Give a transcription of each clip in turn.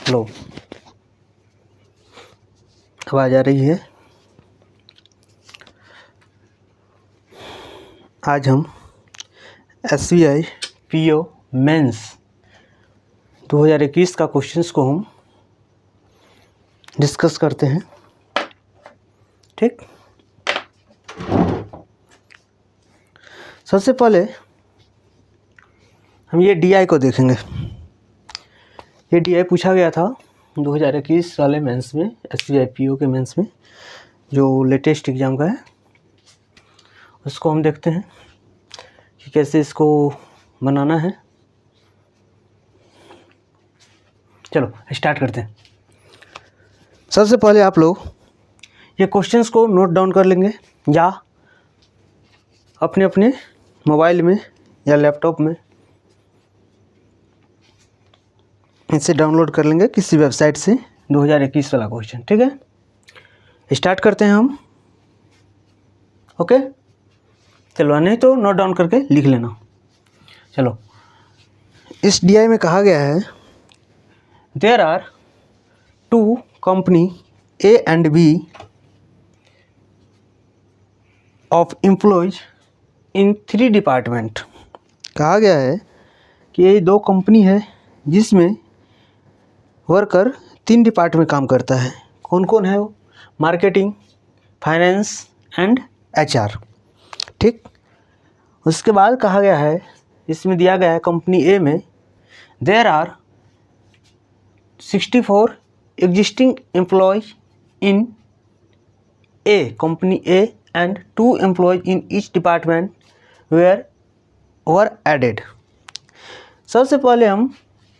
लो, आवाज़ आ रही है। आज हम SBI PO मेंस 2021 का क्वेश्चंस को हम डिस्कस करते हैं। ठीक, सबसे पहले हम ये DI को देखेंगे। ये DI पूछा गया था 2021 वाले मेंस में, SBI PO के मेंस में, जो लेटेस्ट एग्ज़ाम का है। उसको हम देखते हैं कि कैसे इसको बनाना है। चलो स्टार्ट करते हैं। सबसे पहले आप लोग ये क्वेश्चंस को नोट डाउन कर लेंगे या अपने अपने मोबाइल में या लैपटॉप में इसे डाउनलोड कर लेंगे किसी वेबसाइट से 2021 वाला क्वेश्चन। ठीक है, स्टार्ट करते हैं हम। ओके, चलो, नहीं तो नोट डाउन करके लिख लेना। चलो, इस DI में कहा गया है there are two company A and B of employees in 3 department. कहा गया है कि ये 2 कंपनी है जिसमें वर्कर 3 डिपार्टमेंट में काम करता है। कौन कौन है वो? Marketing, finance and HR। ठीक, उसके बाद कहा गया है, इसमें दिया गया है कंपनी A में there are 64 existing employees in A, company A, and 2 employees in each department were added. सबसे पहले हम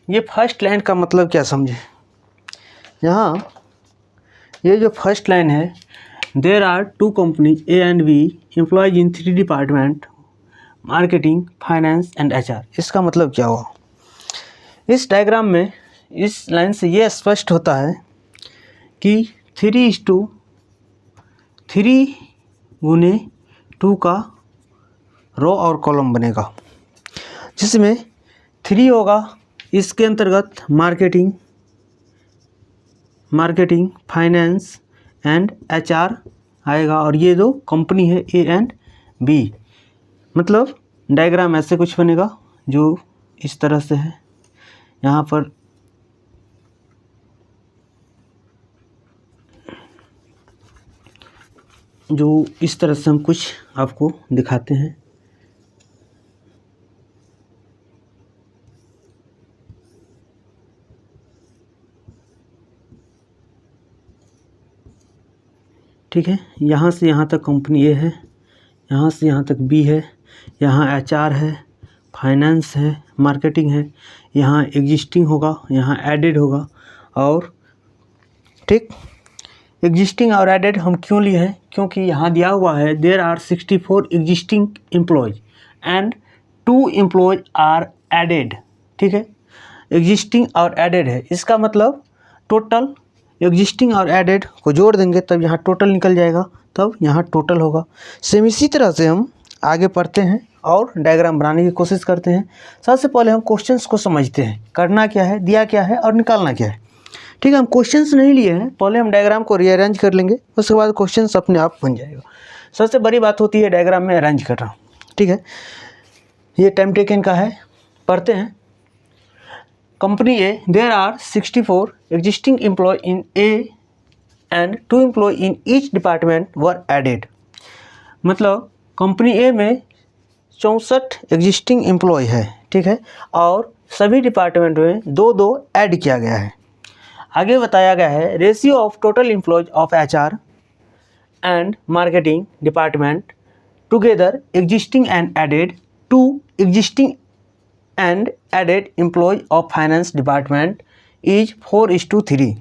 ये फर्स्ट लाइन का मतलब क्या समझें। यहाँ ये जो फर्स्ट लाइन है, there are 2 company A and B employees in 3 department, marketing, finance and HR। इसका मतलब क्या हुआ? इस डायग्राम में इस लाइन से ये स्पष्ट होता है कि 3:3 गुने 2 का रो और कॉलम बनेगा, जिसमें 3 होगा इसके अंतर्गत मार्केटिंग, फाइनेंस एंड HR आएगा, और ये 2 कंपनी है A एंड B। मतलब डायग्राम ऐसे कुछ बनेगा जो इस तरह से है। यहाँ पर जो इस तरह से हम कुछ आपको दिखाते हैं। ठीक है, यहाँ से यहाँ तक कंपनी A है, यहाँ से यहाँ तक B है, यहाँ HR है, फाइनेंस है, मार्केटिंग है, यहाँ एग्जिस्टिंग होगा, यहाँ एडेड होगा। और ठीक, एग्जिस्टिंग और एडेड हम क्यों लिए हैं? क्योंकि यहाँ दिया हुआ है there are 64 existing employees and 2 employees are added. ठीक है, एग्जिस्टिंग और एडेड है, इसका मतलब टोटल एग्जिस्टिंग और एडेड को जोड़ देंगे तब यहाँ टोटल निकल जाएगा, तब यहाँ टोटल होगा। सेम इसी तरह से हम आगे पढ़ते हैं और डायग्राम बनाने की कोशिश करते हैं। सबसे पहले हम क्वेश्चंस को समझते हैं, करना क्या है, दिया क्या है और निकालना क्या है। ठीक है, हम क्वेश्चंस नहीं लिए हैं, पहले हम डायग्राम को रीअरेंज कर लेंगे, उसके बाद क्वेश्चंस अपने आप बन जाएगा। सबसे बड़ी बात होती है डायग्राम में अरेंज करना। ठीक है, ये टाइम टेकन का है, पढ़ते हैं। Company A, there are 64 existing employee in A and 2 employee in each department were added. मतलब कंपनी A में 64 एग्जिस्टिंग एम्प्लॉय है। ठीक है, और सभी डिपार्टमेंट में 2-2 ऐड किया गया है। आगे बताया गया है ratio of total employees of HR and marketing department together existing and added to existing and added employees of finance department is 4:3।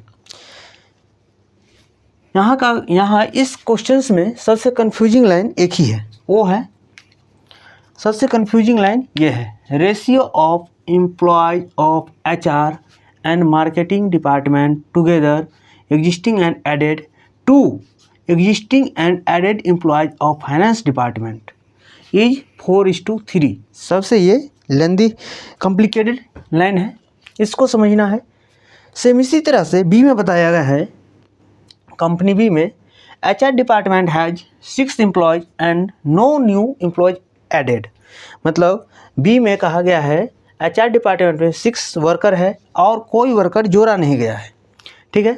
यहाँ इस क्वेश्चंस में सबसे कंफ्यूजिंग लाइन एक ही है, वो है, सबसे कंफ्यूजिंग लाइन ये है, ratio of employees of HR and marketing department together existing and added to existing and added employees of finance department is 4:3। सबसे ये लेंदी कॉम्प्लिकेटेड लाइन है, इसको समझना है। सेम इसी तरह से बी में बताया गया है, कंपनी बी में HR department has 6 employees and no new employees added. मतलब बी में कहा गया है HR डिपार्टमेंट में 6 वर्कर है और कोई वर्कर जोड़ा नहीं गया है, ठीक है,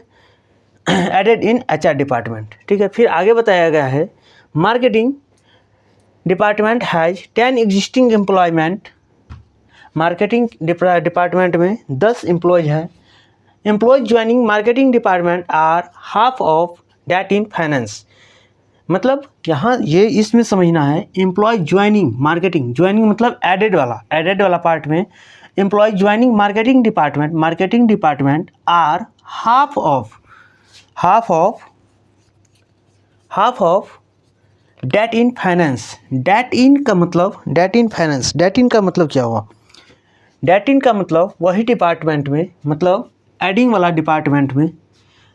एडेड इन HR डिपार्टमेंट, ठीक है। फिर आगे बताया गया है marketing department has 10 existing employment. Marketing department में 10 एम्प्लॉयज है। Employees joining marketing department are half of that in finance. मतलब यहाँ ये इसमें समझना है, एम्प्लॉय ज्वाइनिंग मार्केटिंग, ज्वाइनिंग मतलब एडेड वाला पार्ट में employee joining marketing department are half of that in finance. That in का मतलब क्या हुआ? डेट इन का मतलब वही डिपार्टमेंट में, मतलब एडिंग वाला डिपार्टमेंट में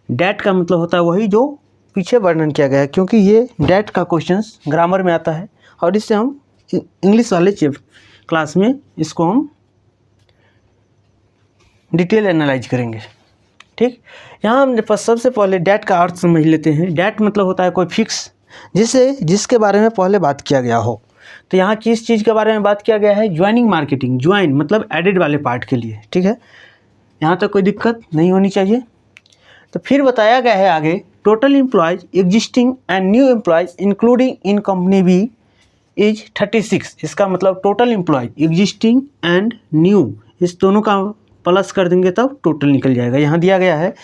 डेट का मतलब होता है वही जो पीछे वर्णन किया गया है, क्योंकि ये डेट का क्वेश्चंस ग्रामर में आता है और इससे हम इंग्लिश वाले क्लास में इसको हम डिटेल एनालाइज करेंगे, ठीक। यहाँ हम सबसे पहले डेट का अर्थ समझ लेते हैं। डेट मतलब होता है कोई फिक्स, जिसके बारे में पहले बात किया गया हो। तो यहाँ किस चीज़ के बारे में बात किया गया है? ज्वाइनिंग मार्केटिंग, ज्वाइन मतलब एडेड वाले पार्ट के लिए, ठीक है। यहाँ तक कोई दिक्कत नहीं होनी चाहिए। तो फिर बताया गया है आगे total employees existing and new employees including in company B is 36। इसका मतलब total employees existing and new, इस दोनों का प्लस कर देंगे तब टोटल निकल जाएगा। यहाँ दिया गया है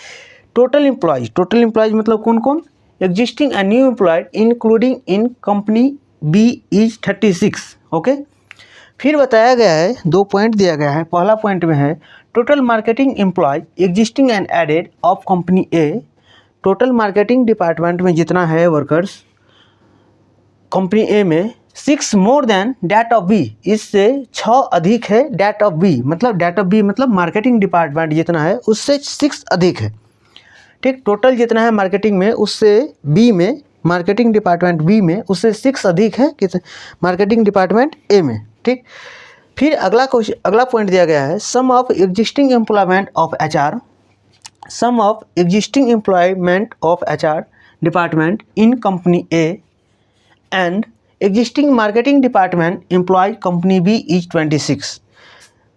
टोटल एम्प्लॉयज मतलब कौन कौन? Existing and new employees including in company B is 36, okay. फिर बताया गया है 2 पॉइंट दिया गया है। पहला पॉइंट में है total marketing employee existing and added of company A. Total marketing department में जितना है वर्कर्स कंपनी ए में 6 more than that of B, इससे 6 अधिक है डेट ऑफ बी। मतलब डेट ऑफ बी मतलब मार्केटिंग डिपार्टमेंट जितना है उससे 6 अधिक है, ठीक। टोटल जितना है मार्केटिंग में उससे बी में, मार्केटिंग डिपार्टमेंट बी में उससे 6 अधिक है किस मार्केटिंग डिपार्टमेंट ए में, ठीक। फिर अगला पॉइंट दिया गया है sum of existing employment of HR department in company A and existing marketing department employee company B is 26।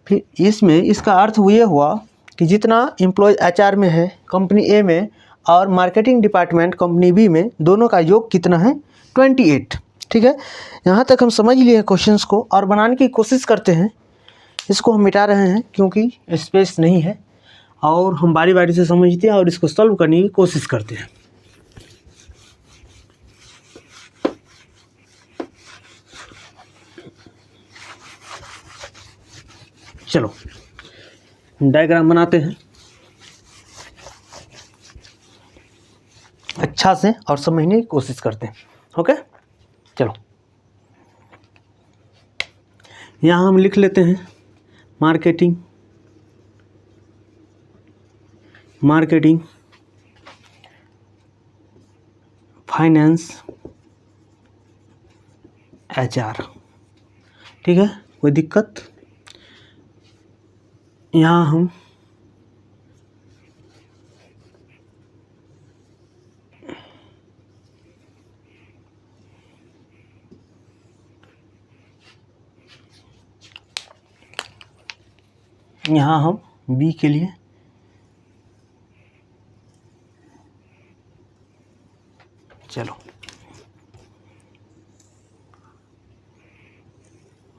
फिर इसमें इसका अर्थ ये हुआ कि जितना एम्प्लॉय HR में है कंपनी ए में और मार्केटिंग डिपार्टमेंट कंपनी बी में, दोनों का योग कितना है? 28, ठीक है। यहाँ तक हम समझ लिए हैं क्वेश्चंस को और बनाने की कोशिश करते हैं। इसको हम मिटा रहे हैं क्योंकि स्पेस नहीं है और हम बारी बारी से समझते हैं और इसको सॉल्व करने की कोशिश करते हैं। चलो डायग्राम बनाते हैं अच्छा से और समझने की कोशिश करते हैं, ओके। चलो यहाँ हम लिख लेते हैं मार्केटिंग फाइनेंस HR, ठीक है, कोई दिक्कत? यहाँ हम बी के लिए चलो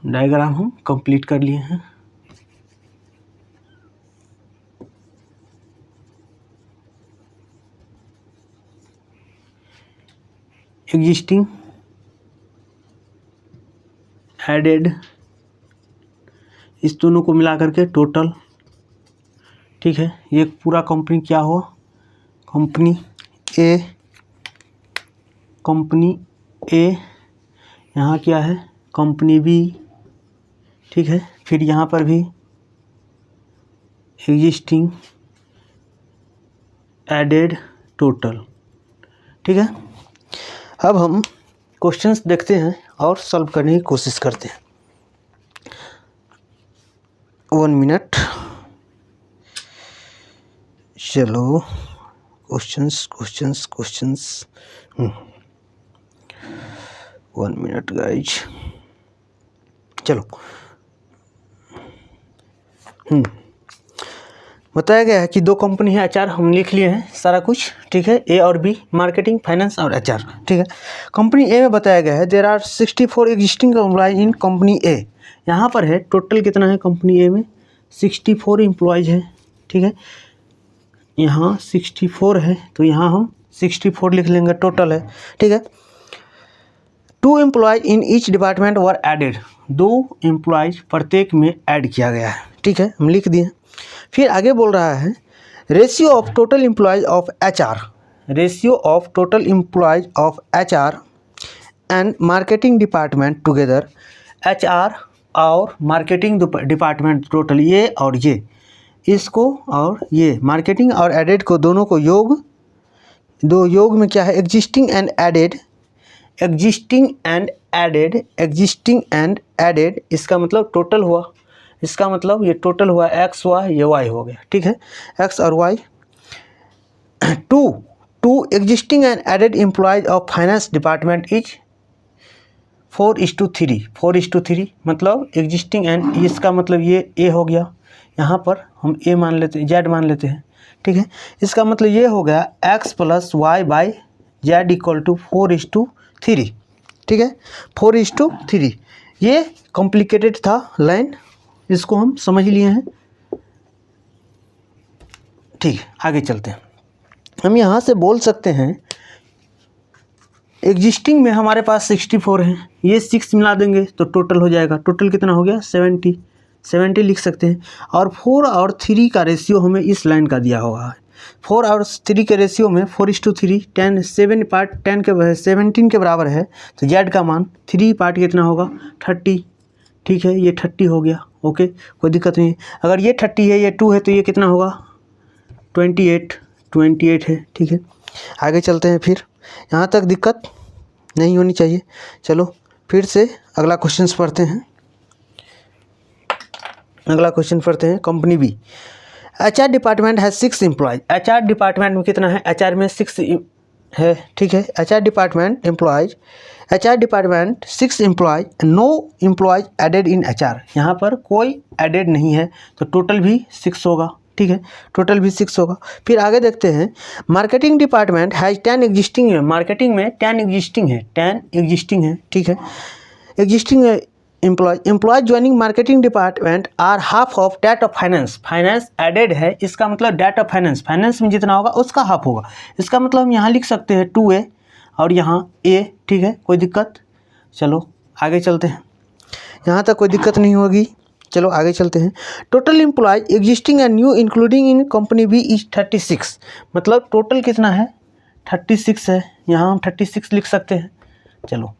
डायग्राम हम कंप्लीट कर लिए हैं। एग्जिस्टिंग एडेड, इस दोनों को मिला करके टोटल, ठीक है। ये पूरा कंपनी क्या हुआ? कंपनी ए, यहाँ क्या है? कंपनी बी, ठीक है। फिर यहाँ पर भी एग्जिस्टिंग एडेड टोटल, ठीक है। अब हम क्वेश्चंस देखते हैं और सॉल्व करने की कोशिश करते हैं। 1 मिनट। चलो क्वेश्चंस 1 मिनट गाइज। चलो बताया गया है कि दो कंपनी है एचआर, हम लिख लिए हैं सारा कुछ, ठीक है, ए और बी, मार्केटिंग, फाइनेंस और एचआर, ठीक है। कंपनी ए में बताया गया है there are 64 existing employees in company A. यहाँ पर है टोटल कितना है कंपनी ए में, 64 एम्प्लॉयज है, ठीक है। यहाँ 64 है तो यहाँ हम 64 लिख लेंगे, टोटल है, ठीक है। 2 employees in each department were added, 2 employees प्रत्येक में ऐड किया गया है, ठीक है, हम लिख दिए। फिर आगे बोल रहा है ratio of total employees of HR, ratio of total employees of HR and marketing department together, HR और मार्केटिंग डिपार्टमेंट टोटल, ये और ये, इसको और ये मार्केटिंग और एडेड को दोनों को योग, दो योग में क्या है, existing and added, existing and added, existing and added, इसका मतलब टोटल हुआ, इसका मतलब ये टोटल हुआ, एक्स हुआ, ये वाई हो गया, ठीक है, एक्स और y. To existing and added employees of finance department is 4:3, 4:3, मतलब एग्जिस्टिंग एंड, इसका मतलब ये ए हो गया, यहाँ पर हम ए मान लेते हैं, जेड मान लेते हैं, ठीक है। इसका मतलब ये हो गया x plus y by z equal to 4:3, ठीक है, 4:3। ये कॉम्प्लिकेटेड था लाइन, इसको हम समझ लिए हैं, ठीक है। आगे चलते हैं, हम यहाँ से बोल सकते हैं एग्जिस्टिंग में हमारे पास 64 है, ये 6 मिला देंगे तो टोटल हो जाएगा, टोटल कितना हो गया 70 लिख सकते हैं। और 4 और 3 का रेशियो हमें इस लाइन का दिया हुआ है, 4 और 3 के रेशियो में 4:3, 10 7 पार्ट 10 के 17 के बराबर है, तो जेड का मान 3 पार्ट कितना होगा 30, ठीक है, ये 30 हो गया, ओके, कोई दिक्कत नहीं है। अगर ये 30 है, ये 2 है, तो ये कितना होगा 28 है, ठीक है। आगे चलते हैं, फिर यहाँ तक दिक्कत नहीं होनी चाहिए। चलो फिर से अगला क्वेश्चन पढ़ते हैं, अगला क्वेश्चन पढ़ते हैं। कंपनी बी, एचआर डिपार्टमेंट है 6 एम्प्लॉयज, एचआर डिपार्टमेंट में कितना है, एचआर में 6 है, ठीक है, HR department employees, HR department 6 employees, no employees added in HR, यहाँ पर कोई एडेड नहीं है तो टोटल भी 6 होगा, ठीक है, टोटल भी 6 होगा। फिर आगे देखते हैं, मार्केटिंग डिपार्टमेंट हैज 10 एग्जिस्टिंग है, मार्केटिंग में 10 एग्जिस्टिंग है, 10 एग्जिस्टिंग है, ठीक है, existing employees joining marketing department are half of that of finance, finance added है, इसका मतलब डेट ऑफ फाइनेंस, फाइनेंस में जितना होगा उसका हाफ होगा, इसका मतलब हम यहाँ लिख सकते हैं 2A और यहाँ A, ठीक है, कोई दिक्कत। चलो आगे चलते हैं, यहाँ तक कोई दिक्कत नहीं होगी, चलो आगे चलते हैं। Total employees existing and new including in company B is 36, मतलब टोटल कितना है 36 है, यहाँ हम 36 लिख सकते हैं, चलो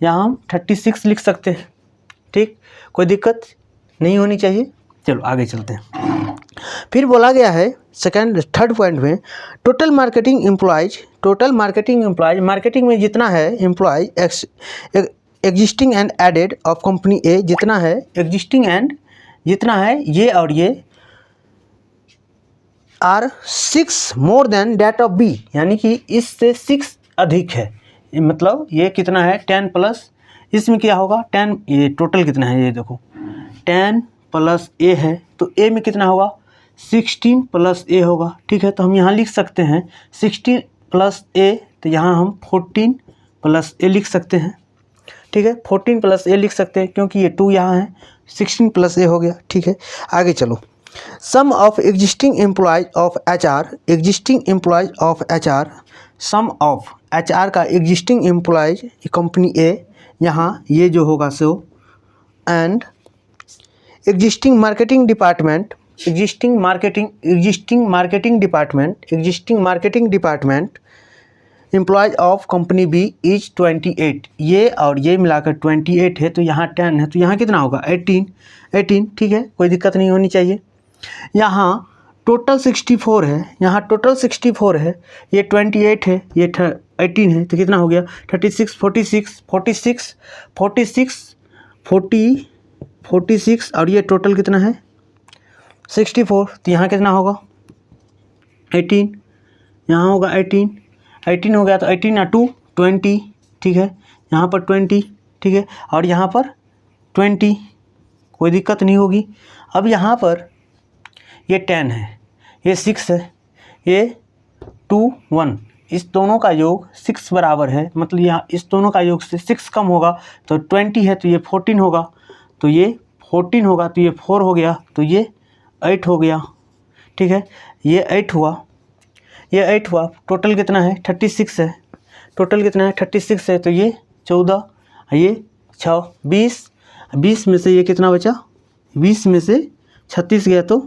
यहाँ हम 36 लिख सकते हैं, ठीक, कोई दिक्कत नहीं होनी चाहिए। चलो आगे चलते हैं। फिर बोला गया है थर्ड पॉइंट में, total marketing employees, total marketing employees, marketing में जितना है employees existing and added of company A, जितना है एग्जिस्टिंग एंड जितना है ये और ये, are 6 more than that of B, यानी कि इससे 6 अधिक है, मतलब ये कितना है 10 प्लस, इसमें क्या होगा 10, ये टोटल कितना है ये देखो 10 प्लस ए है, तो ए में कितना होगा 16 प्लस ए होगा, ठीक है, तो हम यहाँ लिख सकते हैं 16 प्लस ए, तो यहाँ हम 14 प्लस ए लिख सकते हैं, ठीक है, 14 प्लस ए लिख सकते हैं क्योंकि ये 2 यहाँ है, 16 प्लस ए हो गया, ठीक है। आगे चलो, sum of existing employees of HR, existing employees of HR, sum of HR का एग्जिस्टिंग एम्प्लॉयज कंपनी ए, यहाँ ये जो होगा so, and existing marketing department, existing marketing department employees of company B is 28, ये और ये मिलाकर 28 है, तो यहाँ 10 है, तो यहाँ कितना होगा 18, ठीक है, कोई दिक्कत नहीं होनी चाहिए। यहाँ टोटल 64 है, यहाँ टोटल 64 है, ये 28 है, ये 18 है, तो कितना हो गया 36, 46 और ये टोटल कितना है 64, तो यहाँ कितना होगा 18, यहाँ होगा 18 हो गया तो 18 या 2 20, ठीक है, यहाँ पर 20, ठीक है, और यहाँ पर 20, कोई दिक्कत नहीं होगी। अब यहाँ पर ये 10 है, ये 6 है, ये 2 1, इस दोनों का योग 6 बराबर है, मतलब यहाँ इस दोनों का योग से 6 कम होगा तो 20 है, तो ये 14 होगा, तो ये 14 होगा, तो ये 4 हो गया, तो ये 8 हो गया, ठीक है, ये 8 हुआ, ये 8 हुआ। टोटल कितना है 36 है, टोटल कितना है 36 है, तो ये 14, ये 6 20 में से ये कितना बचा, 20 में से 36 गया तो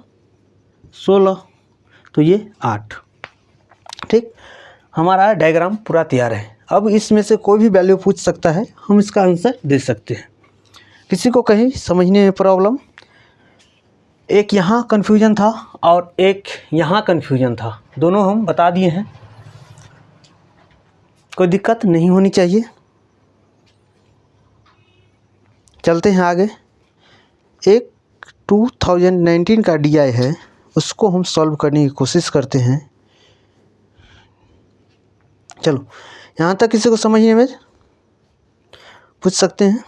16, तो ये 8, ठीक। हमारा डायग्राम पूरा तैयार है। अब इसमें से कोई भी वैल्यू पूछ सकता है, हम इसका आंसर दे सकते हैं। किसी को कहीं समझने में प्रॉब्लम, एक यहाँ कन्फ्यूजन था और एक यहाँ कन्फ्यूजन था, दोनों हम बता दिए हैं, कोई दिक्कत नहीं होनी चाहिए। चलते हैं आगे। एक 2019 का DI है, उसको हम सॉल्व करने की कोशिश करते हैं। चलो, यहाँ तक किसी को समझने में पूछ सकते हैं।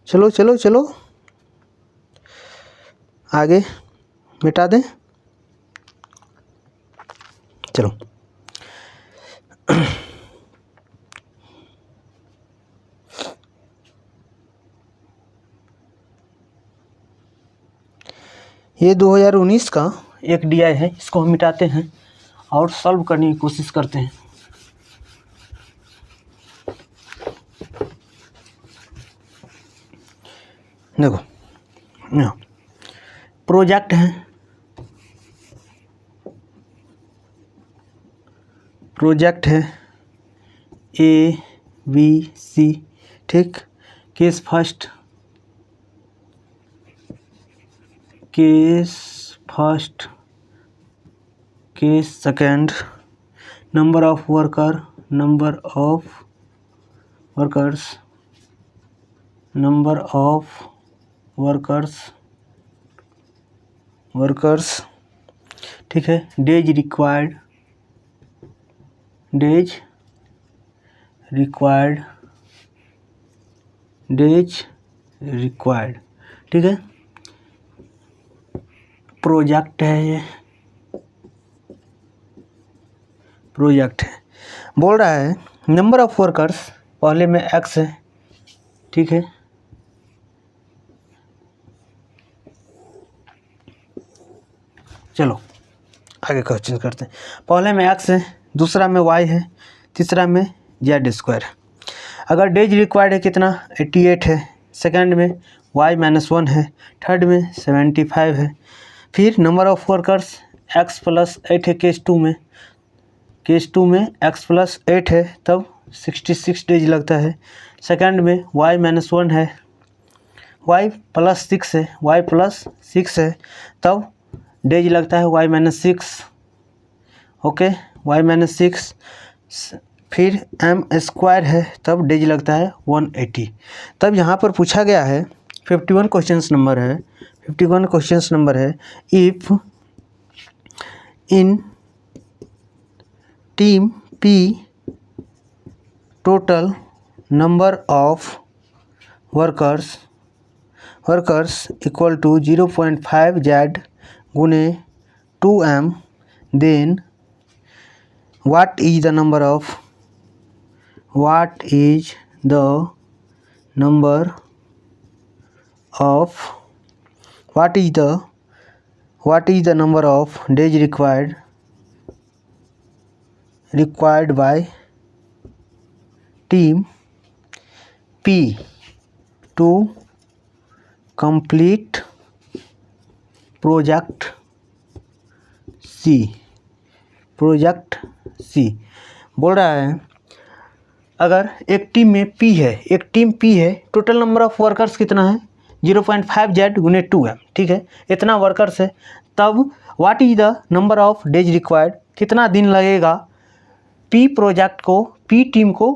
चलो चलो चलो आगे मिटा दें। चलो ये 2019 का एक DI है, इसको हम मिटाते हैं और सॉल्व करने की कोशिश करते हैं। देखो यहाँ प्रोजेक्ट है, प्रोजेक्ट है ABC, ठीक। Case first, case first, case second, number of worker, number of workers, number of workers, ठीक है, days required, days required, days required, ठीक है। प्रोजेक्ट है, ये प्रोजेक्ट है, बोल रहा है नंबर ऑफ वर्कर्स, पहले में X है, ठीक है, चलो आगे क्वेश्चन करते हैं। पहले में X है, दूसरा में Y है, तीसरा में Z²। अगर डेज रिक्वायर्ड है कितना 88 है, सेकंड में Y-1 है, थर्ड में 75 है, फिर नंबर ऑफ वर्कर्स X+8 है, केस टू में X+8 है, तब 66 डेज लगता है। सेकंड में Y-1 है, Y+6 है, Y+6 है, तब डेज लगता है Y-6, ओके, Y-6, फिर M² है, तब डेज लगता है 180। तब यहाँ पर पूछा गया है 51 क्वेश्चन नंबर है, if in team P total number of workers equal to 0.5 Z गुने 2M, then what is the number of days required by team P to complete project C बोल रहा है अगर एक टीम है, टोटल नंबर ऑफ वर्कर्स कितना है 0.5 Z गुने 2M, ठीक है, इतना वर्कर्स है, तब what is the number of days required, कितना दिन लगेगा पी टीम को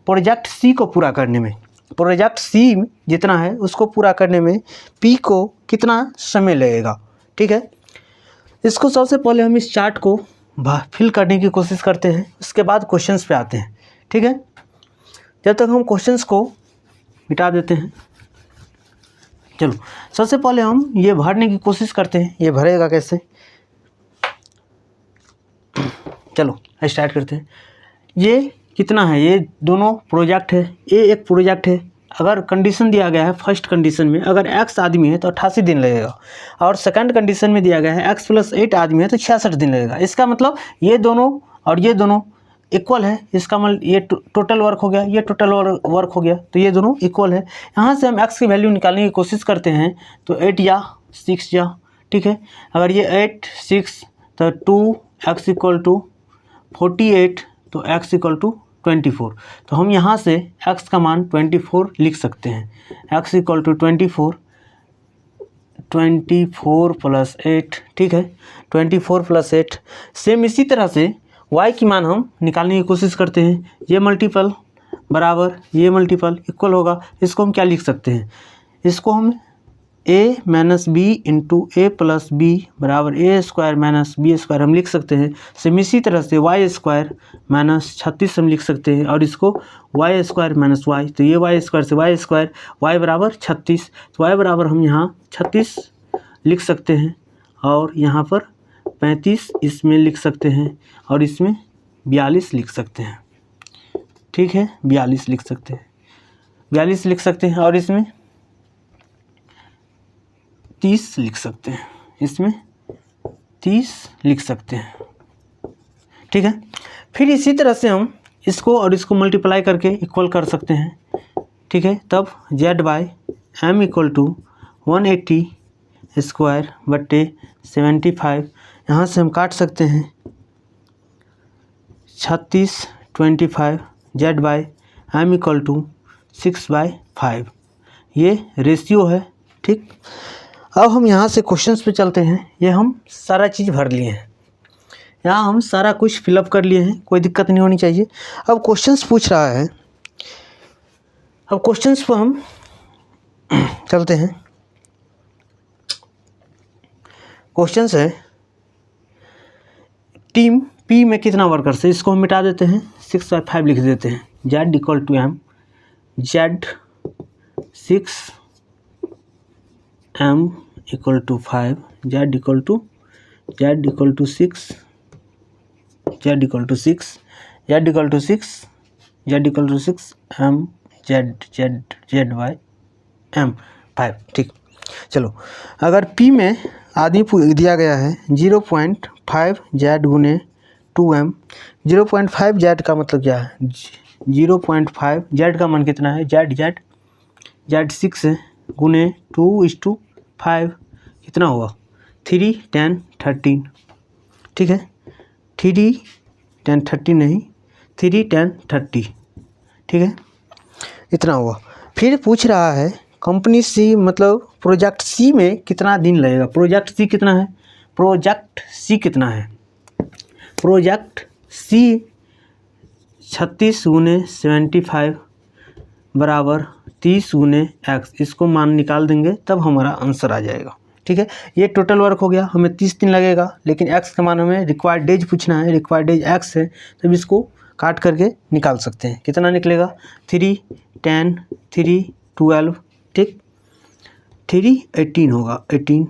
प्रोजेक्ट सी को पूरा करने में, प्रोजेक्ट सी जितना है उसको पूरा करने में पी को कितना समय लगेगा, ठीक है। इसको सबसे पहले हम इस चार्ट को फिल करने की कोशिश करते हैं, उसके बाद क्वेश्चंस पे आते हैं। ठीक है, जब तक हम क्वेश्चंस को मिटा देते हैं। चलो सबसे पहले हम ये भरने की कोशिश करते हैं, ये भरेगा कैसे। चलो स्टार्ट करते हैं। ये कितना है, ये दोनों प्रोजेक्ट है, ये एक प्रोजेक्ट है। अगर कंडीशन दिया गया है फर्स्ट कंडीशन में, अगर x आदमी है तो 88 दिन लगेगा, और सेकंड कंडीशन में दिया गया है x + 8 आदमी है तो 66 दिन लगेगा। इसका मतलब ये दोनों और ये दोनों इक्वल है, इसका मतलब ये टोटल वर्क हो गया, ये टोटल वर्क हो गया, तो ये दोनों इक्वल है। यहाँ से हम x की वैल्यू निकालने की कोशिश करते हैं तो 8 या 6 या, ठीक है। अगर ये 8 6 तो 2x = 48 तो x = 24। तो हम यहाँ से x का मान 24 लिख सकते हैं। x = 24 + 8, ठीक है, 24 + 8। सेम इसी तरह से y की मान हम निकालने की कोशिश करते हैं। ये मल्टीपल बराबर ये मल्टीपल इक्वल होगा। इसको हम क्या लिख सकते हैं, इसको हम a - b × a + b बराबर a² - b² हम लिख सकते हैं। सेम इसी तरह से y² - 36 हम लिख सकते हैं, और इसको y² - y, तो ये y² से y², y बराबर 36, तो y बराबर हम यहाँ 36 लिख सकते हैं, और यहाँ पर 35 इसमें लिख सकते हैं, और इसमें 42 लिख सकते हैं। ठीक है, 42 लिख सकते हैं, 42 लिख सकते हैं, और इसमें 30 लिख सकते हैं, इसमें 30 लिख सकते हैं। ठीक है, फिर इसी तरह से हम इसको और इसको मल्टीप्लाई करके इक्वल कर सकते हैं। ठीक है, तब z/m = 180² / 75। यहाँ से हम काट सकते हैं 36 25 z/m = 6/5, ये रेशियो है। ठीक, अब हम यहाँ से क्वेश्चंस पे चलते हैं। ये हम सारा चीज़ भर लिए हैं, यहाँ हम सारा कुछ फिलअप कर लिए हैं, कोई दिक्कत नहीं होनी चाहिए। अब क्वेश्चंस पूछ रहा है, अब क्वेश्चंस पर हम चलते हैं। क्वेश्चंस है टीम P में कितना वर्कर्स है, इसको हम मिटा देते हैं, 6/5 लिख देते हैं। z = m, z 6 m = 5, z = 6, z = 6, z = 6 m z/m 5। ठीक, चलो अगर P में आदमी दिया गया है 0.5 z × 2m, 0.5 z का मतलब क्या है, 0.5 z का मान कितना है, z 6 है, गुने 2:5 कितना हुआ, 3 10 13। ठीक है, 3 10 13 नहीं, 3 10 30, ठीक है, इतना हुआ। फिर पूछ रहा है कंपनी C मतलब प्रोजेक्ट C में कितना दिन लगेगा। प्रोजेक्ट C कितना है, प्रोजेक्ट C कितना है, प्रोजेक्ट C 36 × 75 बराबर 30 × x, इसको मान निकाल देंगे तब हमारा आंसर आ जाएगा। ठीक है, ये टोटल वर्क हो गया, हमें 30 दिन लगेगा, लेकिन x का मान हमें रिक्वायर्ड डेज पूछना है, रिक्वायर्ड डेज x है, तब इसको काट करके निकाल सकते हैं। कितना निकलेगा, 3 10 3 12, ठीक, 3 18 होगा, 18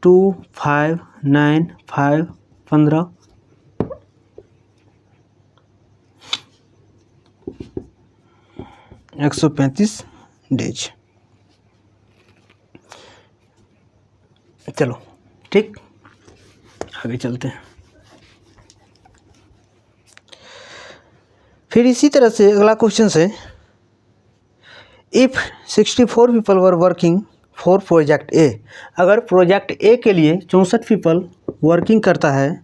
2 5 9 5 15, 135 डेज। चलो ठीक, आगे चलते हैं। फिर इसी तरह से अगला क्वेश्चन है, if 64 people were working for project A, अगर प्रोजेक्ट ए के लिए 64 पीपल वर्किंग करता है,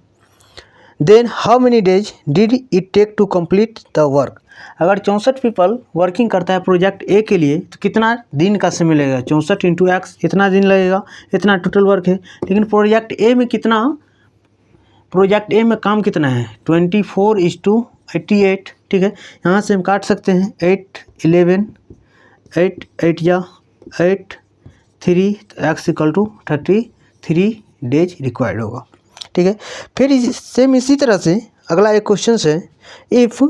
then how many days did it take to complete the work. अगर 64 पीपल वर्किंग करता है प्रोजेक्ट ए के लिए तो कितना दिन का समय लगेगा, 64 × x, इतना दिन लगेगा, इतना टोटल वर्क है। लेकिन प्रोजेक्ट ए में कितना, प्रोजेक्ट ए में काम कितना है, 24:88, ठीक है। यहाँ से हम काट सकते हैं 8 11 8 8 या 8 3, x = 33 डेज रिक्वायर्ड होगा। ठीक है। फिर सेम इसी तरह से अगला एक क्वेश्चन है, if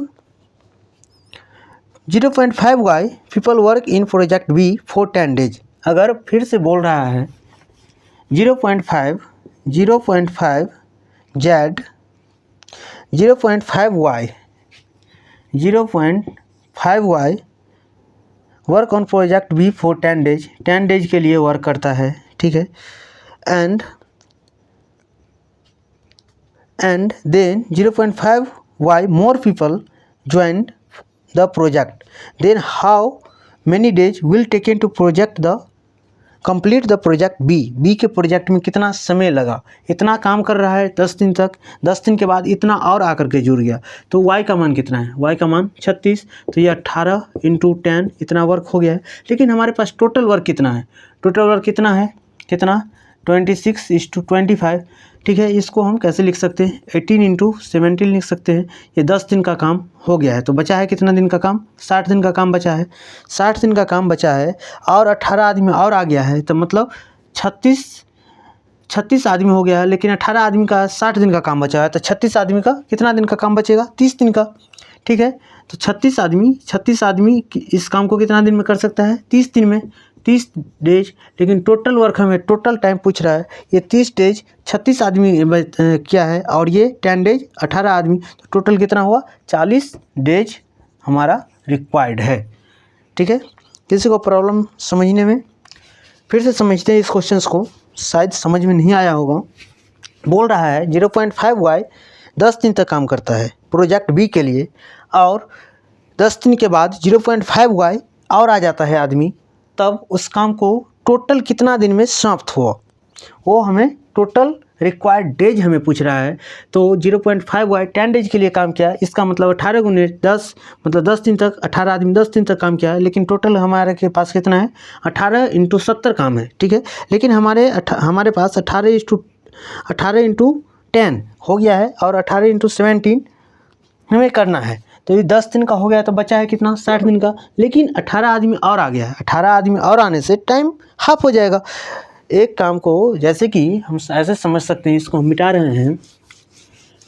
0.5y people work in project B for 10 days. अगर फिर से बोल रहा है 0.5 z 0.5y work on project B for 10 days, 10 days के लिए वर्क करता है, ठीक है। And then 0.5y more people join the project, then how many days will taken to project the complete the project B के project में कितना समय लगा। इतना काम कर रहा है 10 दिन तक, 10 दिन के बाद इतना और आकर के जुड़ गया, तो y का मान कितना है, y का मान 36, तो ये 18 × 10 इतना वर्क हो गया है। लेकिन हमारे पास टोटल वर्क कितना है, टोटल वर्क कितना है, कितना 26:25, ठीक है। इसको हम कैसे लिख सकते हैं, 18 × 17 लिख सकते हैं। ये 10 दिन का काम हो गया है, तो बचा है कितना दिन का काम, 60 दिन का काम बचा है, 60 दिन का काम बचा है, और 18 आदमी और आ गया है, तो मतलब 36 आदमी हो गया है। लेकिन 18 आदमी का 60 दिन का काम बचा है, तो 36 आदमी का कितना दिन का काम बचेगा, 30 दिन का, ठीक है। तो 36 आदमी इस काम को कितना दिन में कर सकता है, 30 दिन में, 30 डेज। लेकिन टोटल वर्क हमें टोटल टाइम पूछ रहा है, ये 30 डेज 36 आदमी क्या है, और ये 10 डेज 18 आदमी, तो टोटल कितना हुआ, 40 डेज हमारा रिक्वायर्ड है, ठीक है। किसी को प्रॉब्लम समझने में, फिर से समझते हैं इस क्वेश्चन को, शायद समझ में नहीं आया होगा। बोल रहा है 0.5y 10 दिन तक काम करता है प्रोजेक्ट बी के लिए, और 10 दिन के बाद 0.5y और आ जाता है आदमी, तब उस काम को टोटल कितना दिन में समाप्त हुआ, वो हमें टोटल रिक्वायर्ड डेज हमें पूछ रहा है। तो 0.5y 10 डेज के लिए काम किया, इसका मतलब 18 × 10 मतलब 10 दिन तक, 18 आदमी 10 दिन तक काम किया है। लेकिन टोटल हमारे के पास कितना है, 18 × 70 काम है, ठीक है। लेकिन हमारे पास 18 × 10 हो गया है, और 18 × 17 हमें करना है। तो ये 10 दिन का हो गया, तो बचा है कितना, 60 दिन का। लेकिन 18 आदमी और आ गया है, 18 आदमी और आने से टाइम हाफ हो जाएगा। एक काम को जैसे कि हम ऐसे समझ सकते हैं, इसको हम मिटा रहे हैं,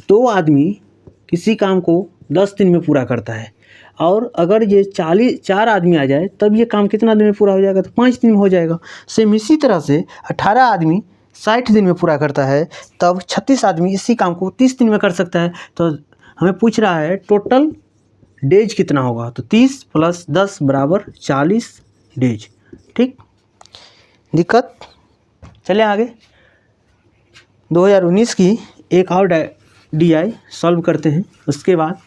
2 आदमी किसी काम को 10 दिन में पूरा करता है, और अगर ये 4 आदमी आ जाए तब ये काम कितना दिन में पूरा हो जाएगा, तो 5 दिन में हो जाएगा। सेम इसी तरह से 18 आदमी 60 दिन में पूरा करता है, तब 36 आदमी इसी काम को 30 दिन में कर सकता है। तो हमें पूछ रहा है टोटल डेज कितना होगा, तो 30 + 10 = 40 डेज, ठीक। दिक्कत, चलें आगे। 2019 की एक और DI सॉल्व करते हैं, उसके बाद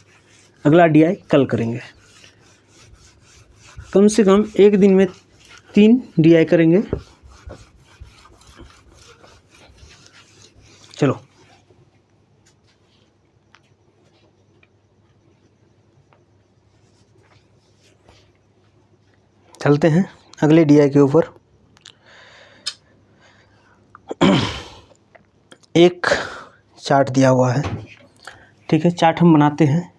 अगला DI कल करेंगे। कम से कम एक दिन में 3 DI करेंगे। चलो चलते हैं अगले DI के ऊपर। एक चार्ट दिया हुआ है, ठीक है। चार्ट हम बनाते हैं,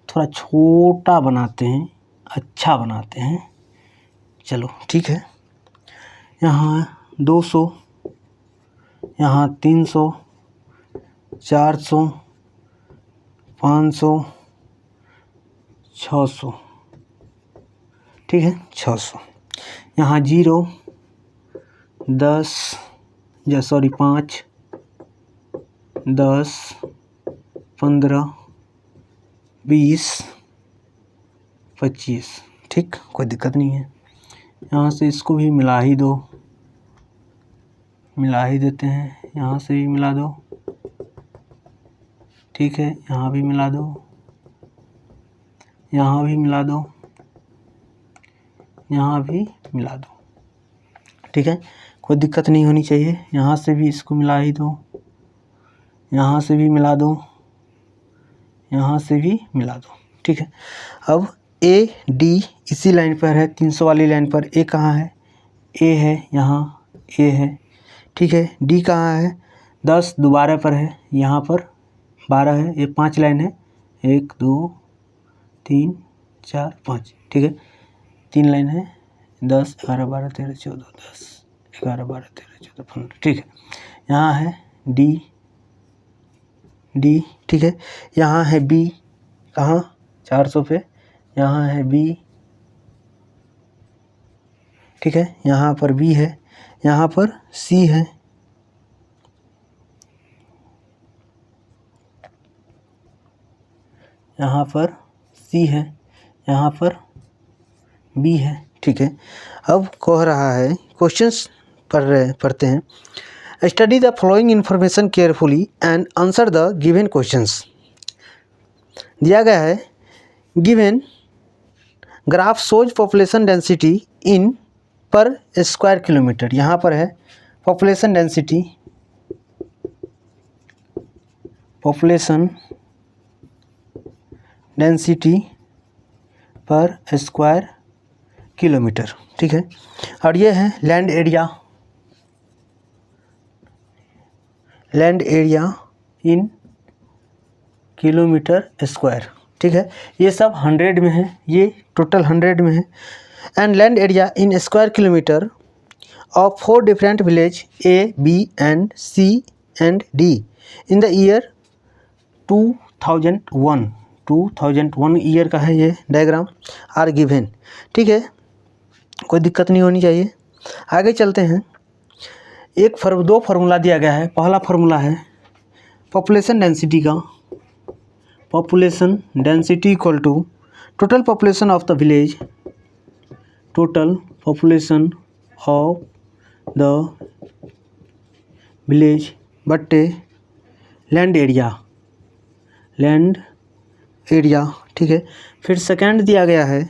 थोड़ा छोटा बनाते हैं, अच्छा बनाते हैं, चलो ठीक है। यहाँ 200, यहाँ 300, 400, 500, 600, ठीक है, 600। यहाँ 0, 10 5, 10, 15, 20, 25, ठीक, कोई दिक्कत नहीं है। यहाँ से इसको भी मिला ही दो, मिला ही देते हैं, यहाँ से भी मिला दो, ठीक है। यहाँ भी मिला दो, यहाँ भी मिला दो, यहाँ भी मिला दो, ठीक है, कोई दिक्कत नहीं होनी चाहिए। यहाँ से भी इसको मिला ही दो, यहाँ से भी मिला दो, यहाँ से भी मिला दो, ठीक है। अब AD इसी लाइन पर है, 300 वाली लाइन पर। A कहाँ है, A है, यहाँ A है, ठीक है। D कहाँ है, 10 दोबारा पर है, यहाँ पर 12 है, ये 5 लाइन है, 1 2 3 4 5, ठीक है, 3 लाइन है, 10 11 12 13 14 10 11 12 13 14 15, ठीक है। यहाँ है D डी, ठीक है। यहाँ है बी, कहाँ 400 पे, यहाँ है बी, ठीक है। यहाँ पर बी है, यहाँ पर सी है, यहाँ पर सी है, यहाँ पर बी है, ठीक है। अब कह रहा है क्वेश्चंस पढ़ते हैं। Study the following information carefully and answer the given questions. दिया गया है given graph shows population density in पर स्क्वायर किलोमीटर। यहाँ पर है पॉपुलेशन डेंसिटी पर स्क्वायर किलोमीटर, ठीक है। और ये है लैंड एरिया इन किलोमीटर स्क्वायर, ठीक है। ये सब 100 में है, ये टोटल 100 में है। And land area in square kilometer of 4 different village A, B and C and D in the year 2001 year का है ये डायग्राम आर गिवन, ठीक है। कोई दिक्कत नहीं होनी चाहिए। आगे चलते हैं। दो फार्मूला दिया गया है। पहला फार्मूला है पॉपुलेशन डेंसिटी का, population density equal to total population of the village, total population of the village बट्टे लैंड एरिया, ठीक है। फिर सेकंड दिया गया है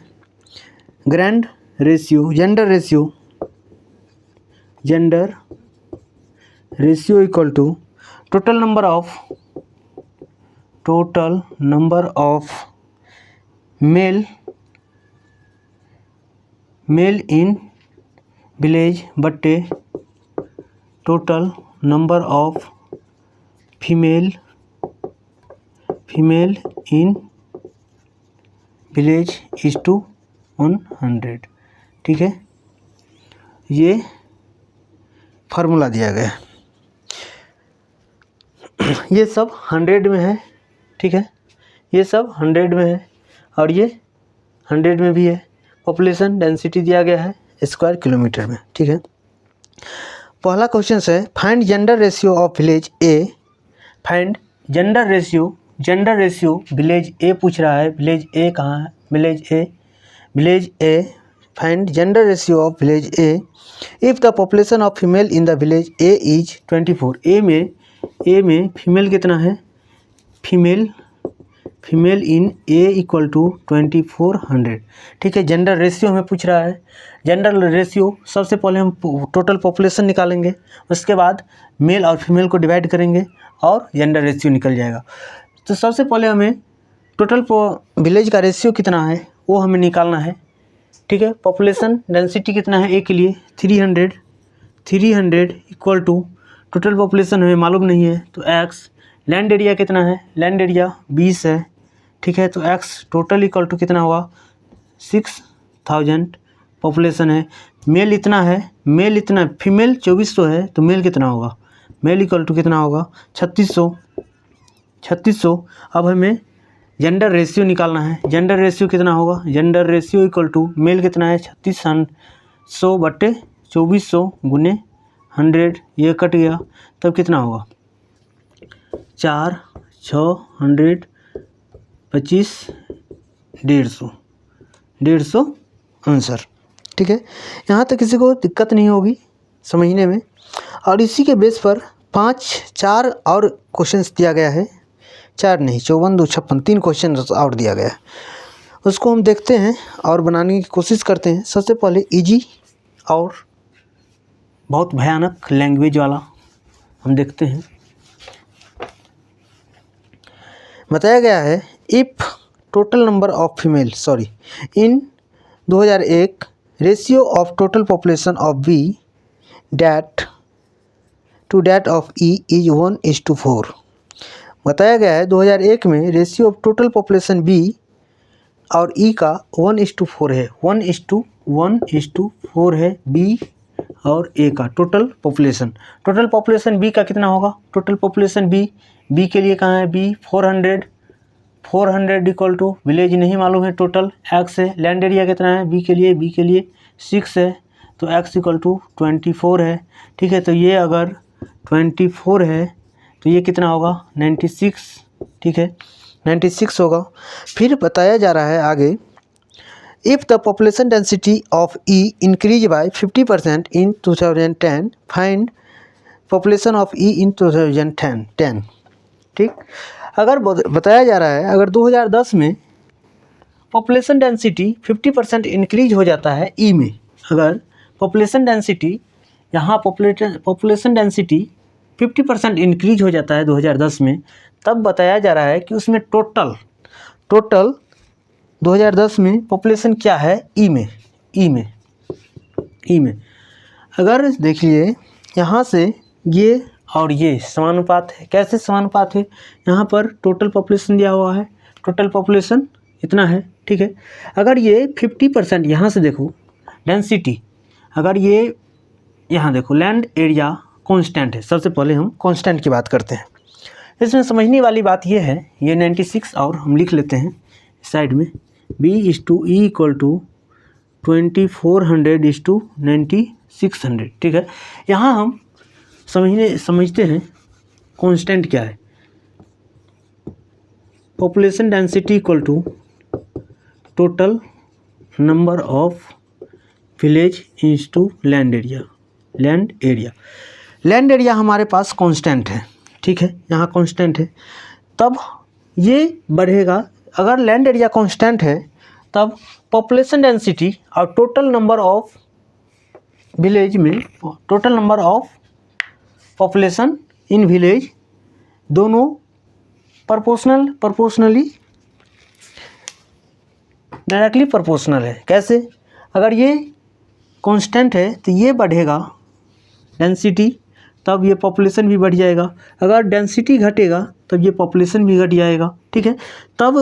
gender ratio equal to total number of male in village बट्टे total number of female in village is to 100, ठीक है। ये फार्मूला दिया गया है। ये सब 100 में है, ठीक है। ये सब 100 में है और ये 100 में भी है। पॉपुलेशन डेंसिटी दिया गया है स्क्वायर किलोमीटर में, ठीक है। पहला क्वेश्चन है find gender ratio of village A. Find gender ratio village A पूछ रहा है। विलेज ए कहाँ है? Village A find gender ratio of village A if the population of female in the village A is 24। A में female कितना है? Female in A equal to 2400, ठीक है। जेंडर रेशियो हमें पूछ रहा है। जेंडर रेशियो सबसे पहले हम टोटल पॉपुलेशन निकालेंगे, उसके बाद मेल और फीमेल को डिवाइड करेंगे और जेंडर रेशियो निकल जाएगा। तो सबसे पहले हमें टोटल विलेज का रेशियो कितना है वो हमें निकालना है, ठीक है। पॉपुलेशन डेंसिटी कितना है ए के लिए? 300 इक्वल टू टोटल पॉपुलेशन हमें मालूम नहीं है तो एक्स। लैंड एरिया कितना है? लैंड एरिया 20 है, ठीक है। तो एक्स टोटल इक्वल टू कितना हुआ? 6000 पॉपुलेशन है। मेल इतना है, फीमेल 2400 है तो मेल कितना होगा? मेल इक्वल टू कितना होगा? 3600। अब हमें जेंडर रेशियो निकालना है। जेंडर रेशियो कितना होगा? Gender ratio equal to male कितना है? 3600 बट्टे 2400 गुने 100, ये कट गया तब कितना होगा? 4 6 100 25 150 आंसर, ठीक है। यहाँ तक किसी को दिक्कत नहीं होगी समझने में। और इसी के बेस पर 4 और क्वेश्चंस दिया गया है। 4 नहीं 54 2 56 3 क्वेश्चन और दिया गया है। उसको हम देखते हैं और बनाने की कोशिश करते हैं। सबसे पहले इजी और बहुत भयानक लैंग्वेज वाला हम देखते हैं। बताया गया है if total number of female in 2001 ratio of total population of B that of E is 1:4। बताया गया है 2001 में ratio of total population B और ई का 1:4 है। 1:4 है बी और ए का टोटल पॉपुलेशन बी का कितना होगा, टोटल पॉपुलेशन बी के लिए कहाँ है, बी 400 इक्वल टू विलेज नहीं मालूम है, टोटल एक्स है, लैंड एरिया कितना है बी के लिए 6 है, तो एक्स इक्वल टू 24 है। ठीक है, तो ये अगर 24 है तो ये कितना होगा 96। ठीक है, 96 होगा। फिर बताया जा रहा है आगे, if the population density of E increase by 50% in 2010 find population of E in 2010। ठीक, अगर बताया जा रहा है अगर 2010 में पॉपुलेशन डेंसिटी 50% इंक्रीज हो जाता है ई में, अगर पॉपुलेशन डेंसिटी यहाँ पॉपुलेशन डेंसिटी 50% इंक्रीज हो जाता है 2010 में, तब बताया जा रहा है कि उसमें टोटल 2010 में पॉपुलेशन क्या है ई में। अगर देखिए यहाँ से ये और ये समानुपात है, कैसे समानुपात है, यहाँ पर टोटल पॉपुलेशन दिया हुआ है, टोटल पॉपुलेशन इतना है। ठीक है, अगर ये 50% यहाँ से देखो डेंसिटी, अगर ये यहाँ देखो लैंड एरिया कांस्टेंट है, सबसे पहले हम कांस्टेंट की बात करते हैं। इसमें समझने वाली बात ये है, ये 96 और हम लिख लेते हैं साइड में, B/E इक्वल टू 2400/9600। ठीक है, यहाँ हम समझते हैं कांस्टेंट क्या है, population density equal to total number of village into land area हमारे पास कांस्टेंट है। ठीक है, यहाँ कांस्टेंट है, तब ये बढ़ेगा। अगर लैंड एरिया कांस्टेंट है तब पॉपुलेशन डेंसिटी और टोटल नंबर ऑफ विलेज में, total number of population in village दोनों प्रोपोर्शनली डायरेक्टली प्रोपोर्शनल है। कैसे, अगर ये कांस्टेंट है तो ये बढ़ेगा डेंसिटी, तब ये पॉपुलेशन भी बढ़ जाएगा। अगर डेंसिटी घटेगा तब ये पॉपुलेशन भी घट जाएगा। ठीक है, तब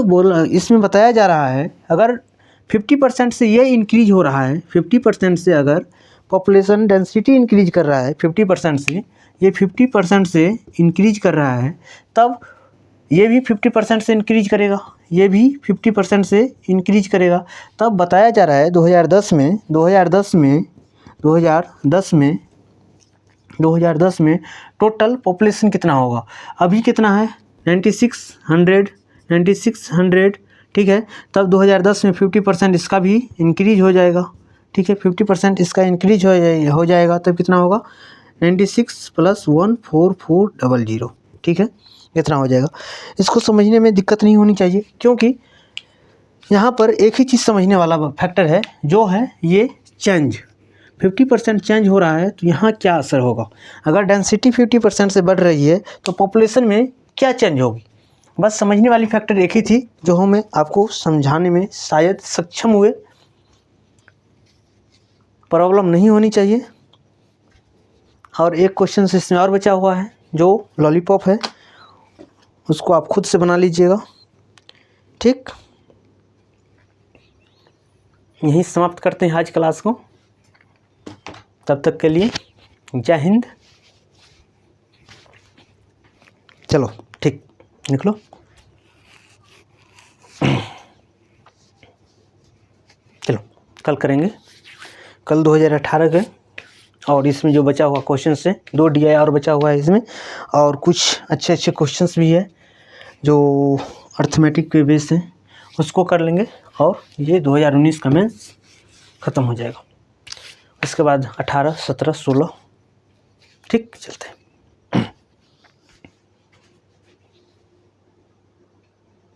इसमें बताया जा रहा है अगर 50% से ये इंक्रीज हो रहा है, 50% से अगर पॉपुलेशन डेंसिटी इंक्रीज कर रहा है 50% से, ये 50% से इंक्रीज कर रहा है, तब ये भी 50% से इंक्रीज करेगा, ये भी 50% से इंक्रीज करेगा। तब बताया जा रहा है 2010 में टोटल पॉपुलेशन कितना होगा, अभी कितना है 9600। ठीक है, तब 2010 में 50% इसका भी इंक्रीज हो जाएगा। ठीक है, 50% इसका इंक्रीज हो जाएगा, तब कितना होगा 96 + 14400। ठीक है, इतना हो जाएगा। इसको समझने में दिक्कत नहीं होनी चाहिए, क्योंकि यहाँ पर एक ही चीज़ समझने वाला फैक्टर है, जो है ये चेंज 50% चेंज हो रहा है, तो यहाँ क्या असर होगा। अगर डेंसिटी 50% से बढ़ रही है तो पॉपुलेशन में क्या चेंज होगी। बस समझने वाली फैक्टर एक ही थी, जो हमें आपको समझाने में शायद सक्षम हुए, प्रॉब्लम नहीं होनी चाहिए। और एक क्वेश्चन इसमें और बचा हुआ है, जो लॉलीपॉप है, उसको आप खुद से बना लीजिएगा। ठीक, यहीं समाप्त करते हैं आज क्लास को। तब तक के लिए जय हिंद। चलो ठीक, निकलो। चलो कल करेंगे, कल 2018 के, और इसमें जो बचा हुआ क्वेश्चन है 2 DI और बचा हुआ है इसमें, और कुछ अच्छे क्वेश्चंस भी है जो अर्थमेटिक के बेस हैं, उसको कर लेंगे, और ये 2019 का मेंस ख़त्म हो जाएगा। इसके बाद 18, 17, 16 ठीक चलते हैं।